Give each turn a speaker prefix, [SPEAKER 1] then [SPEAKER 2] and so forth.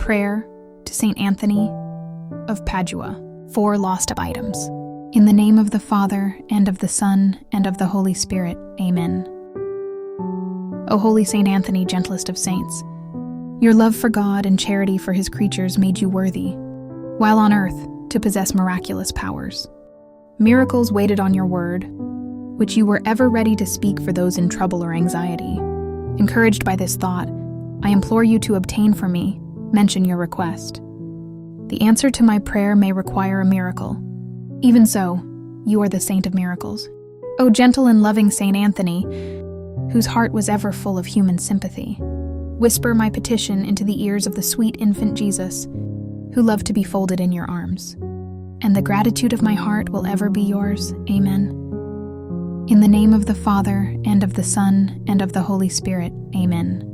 [SPEAKER 1] Prayer to Saint Anthony of Padua. 4 lost items. In the name of the Father, and of the Son, and of the Holy Spirit. Amen. O holy Saint Anthony, gentlest of saints, your love for God and charity for his creatures made you worthy, while on earth, to possess miraculous powers. Miracles waited on your word, which you were ever ready to speak for those in trouble or anxiety. Encouraged by this thought, I implore you to obtain for me, mention your request. The answer to my prayer may require a miracle. Even so, you are the saint of miracles. O gentle and loving Saint Anthony, whose heart was ever full of human sympathy, whisper my petition into the ears of the sweet infant Jesus, who loved to be folded in your arms. And the gratitude of my heart will ever be yours. Amen. In the name of the Father, and of the Son, and of the Holy Spirit. Amen.